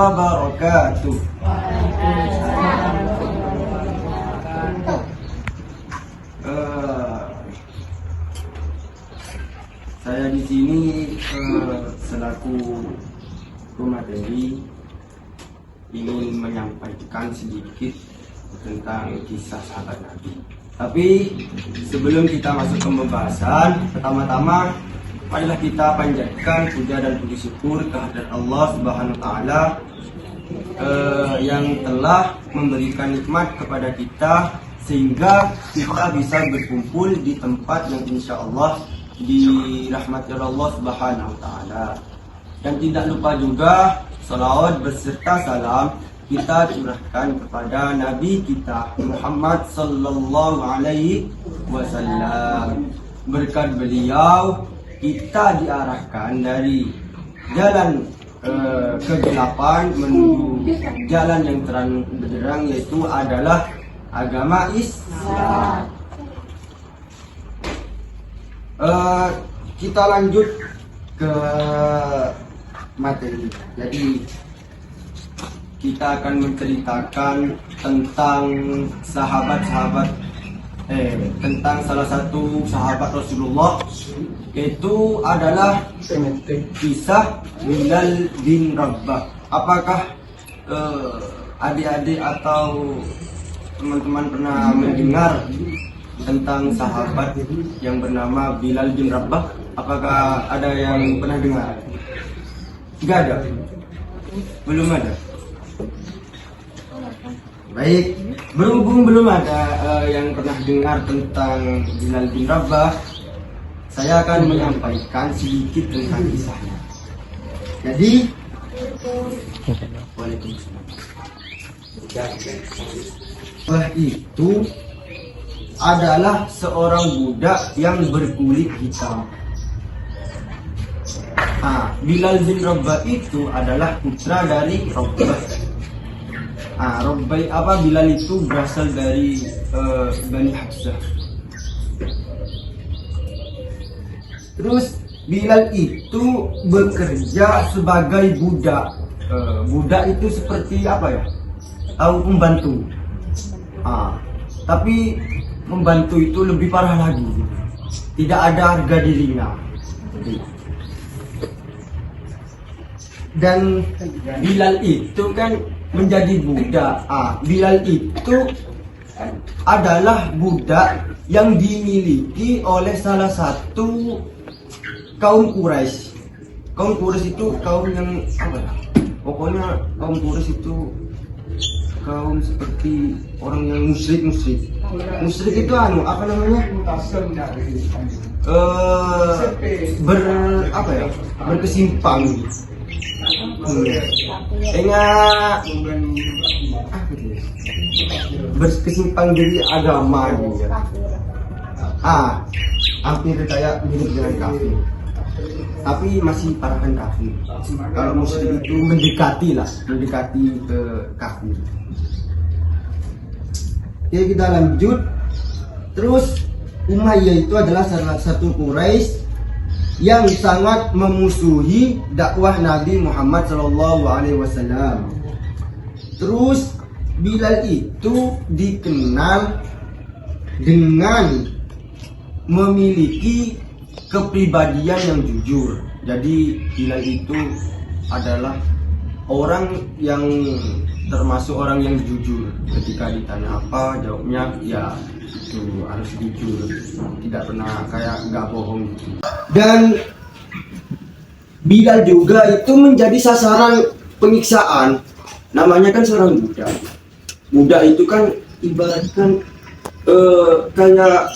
wabarakatuh. Saya di sini selaku pemateri ingin menyampaikan sedikit tentang kisah sahabat Nabi. Tapi sebelum kita masuk ke pembahasan, pertama-tama marilah kita panjatkan puja dan puji syukur kehadirat Allah Subhanahu wa taala yang telah memberikan nikmat kepada kita sehingga kita bisa berkumpul di tempat yang insya Allah dirahmati Allah Subhanahu wa taala. Dan tidak lupa juga salawat beserta salam kita curahkan kepada Nabi kita Muhammad sallallahu alaihi wasallam. Berkat beliau kita diarahkan dari jalan kegelapan menuju jalan yang terang benderang, yaitu adalah agama Islam. Kita lanjut ke materi. Jadi kita akan menceritakan tentang tentang salah satu sahabat Rasulullah, yaitu adalah kisah Bilal bin Rabah. Apakah adik-adik atau teman-teman pernah mendengar tentang sahabat yang bernama Bilal bin Rabah? Apakah ada yang pernah dengar? Tidak ada? Belum ada? Baik, berhubung belum ada yang pernah dengar tentang Bilal bin Rabah, saya akan menyampaikan sedikit tentang kisahnya. Jadi, Waalaikumsalam. Setelah itu adalah seorang budak yang berkulit hitam. Bilal bin Rabah itu adalah putra dari Rabah. Bilal itu berasal dari Bani Habsah. Terus Bilal itu bekerja sebagai budak. Budak itu seperti apa ya? Tahu pembantu. Tapi membantu itu lebih parah lagi. Tidak ada harga dirinya. Dan Bilal itu kan menjadi budak. Bilal itu adalah budak yang dimiliki oleh salah satu kaum Quraisy. Kaum Quraisy itu kaum yang apa ya? Pokoknya kaum Quraisy itu kaum seperti orang yang musyrik. Musyrik itu apa namanya? Berkesimpang. Berkesimpang dari agama gitu. Hampir kayak mirip dengan kafir, tapi masih parahan kafir. Kalau musyrik itu mendekati ke kafir. Oke, kita lanjut. Terus Umayyah itu adalah salah satu Quraisy yang sangat memusuhi dakwah Nabi Muhammad SAW. Terus Bilal itu dikenal dengan memiliki kepribadian yang jujur. Jadi Bilal itu adalah orang yang termasuk orang yang jujur. Ketika ditanya apa, jawabnya ya itu harus jujur, tidak pernah kayak nggak bohong gitu. Dan Bilal juga itu menjadi sasaran penyiksaan. Namanya kan seorang budak. Budak itu kan ibaratkan kayak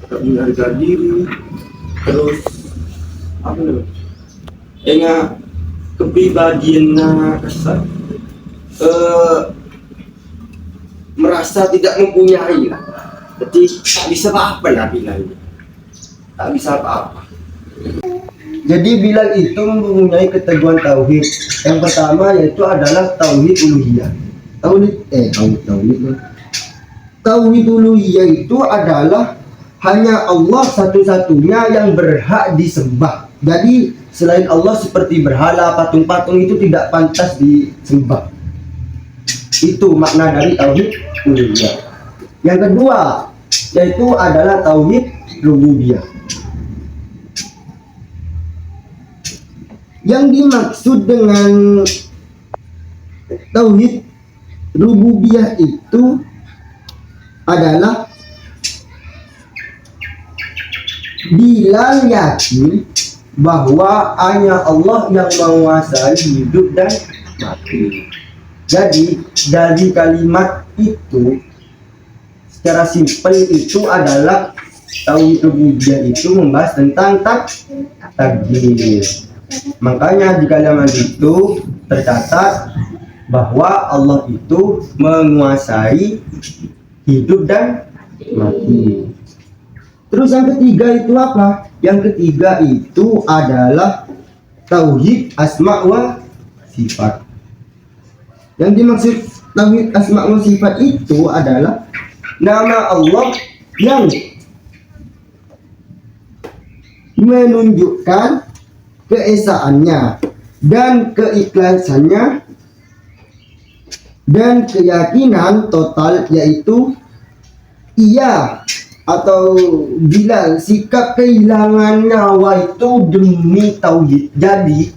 tak punya harga diri, terus apa namanya? Kepribadiannya kesal, merasa tidak mempunyai lah. Jadi tak bisa apa-apa ya Bilal. Tak bisa apa-apa. Jadi Bilal itu mempunyai keteguhan tauhid. Yang pertama yaitu adalah tauhid uluhiyah. Tauhid uluhiyah itu adalah hanya Allah satu-satunya yang berhak disembah. Jadi selain Allah seperti berhala, patung-patung itu tidak pantas disembah. Itu makna dari tauhid uluhiyah. Yang kedua yaitu adalah tauhid rububiyah. Yang dimaksud dengan tauhid rububiyah itu adalah Bilal yakin bahwa hanya Allah yang menguasai hidup dan mati. Jadi dari kalimat itu secara simpel itu adalah tauhid rububiyah itu membahas tentang takdir. Makanya di kalimat itu tercatat bahwa Allah itu menguasai hidup dan mati. Terus yang ketiga itu apa? Yang ketiga itu adalah tauhid asma wa sifat. Yang dimaksud tauhid asma wa sifat itu adalah nama Allah yang menunjukkan keesaannya dan keikhlasannya dan keyakinan total, yaitu ia atau Bilal sikap kehilangan nyawa itu demi tauhid. Jadi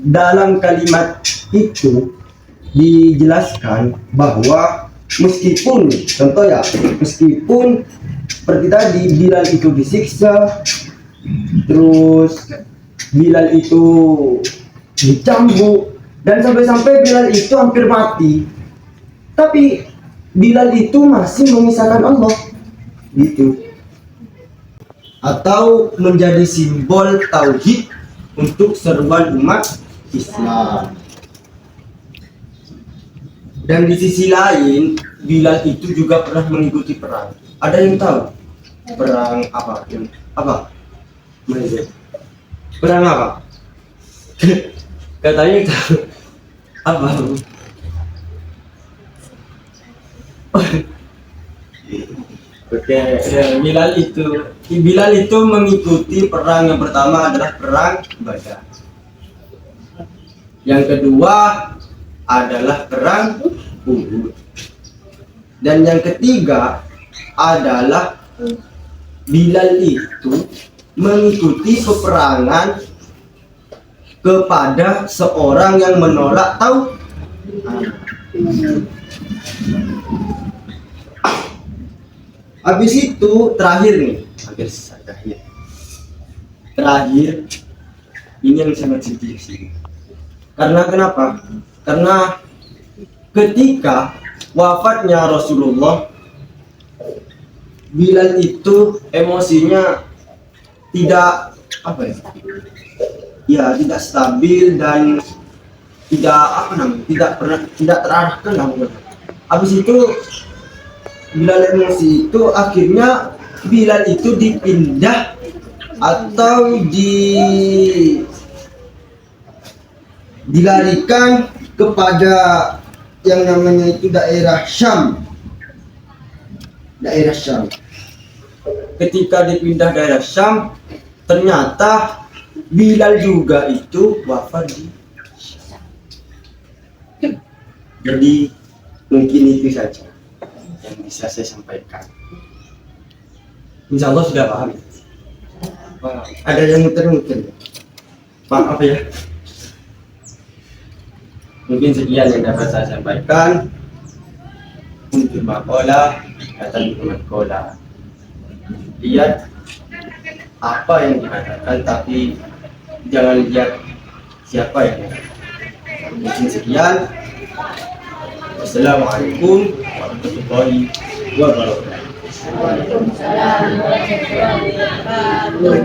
dalam kalimat itu dijelaskan bahwa meskipun contoh ya, meskipun seperti tadi Bilal itu disiksa, terus Bilal itu dicambuk, dan sampai-sampai Bilal itu hampir mati, tapi Bilal itu masih mengisahkan Allah gitu, atau menjadi simbol tauhid untuk seruan umat Islam. Dan di sisi lain Bilal itu juga pernah mengikuti perang. Ada yang tahu perang apa? Apa? Perang apa? Katanya tahu apa? Oke, Bilal itu mengikuti perang. Yang pertama adalah perang Badar. Yang kedua adalah perang Uhud. Dan yang ketiga adalah Bilal itu mengikuti peperangan kepada seorang yang menolak tauhid. Habis itu terakhir nih, terakhir ini yang sangat sedih sih. Karena kenapa? Karena ketika wafatnya Rasulullah, Bilal itu emosinya tidak tidak stabil dan tidak terarahkan lah. Habis itu Bilal emosi itu akhirnya Bilal itu dipindah atau dilarikan kepada yang namanya itu daerah Syam. Ketika dipindah daerah Syam, ternyata Bilal juga itu wafat di Syam. Jadi mungkin itu saja yang bisa saya sampaikan. Insya Allah sudah paham. Ada yang muter-muter. Maaf ya. Mungkin sekian yang dapat saya sampaikan. Untuk makola kata makola. Lihat apa yang dikatakan, tapi jangan lihat siapa yang dikatakan. Mungkin sekian. Assalamualaikum warahmatullahi wabarakatuh. Waalaikumsalam warahmatullahi wabarakatuh.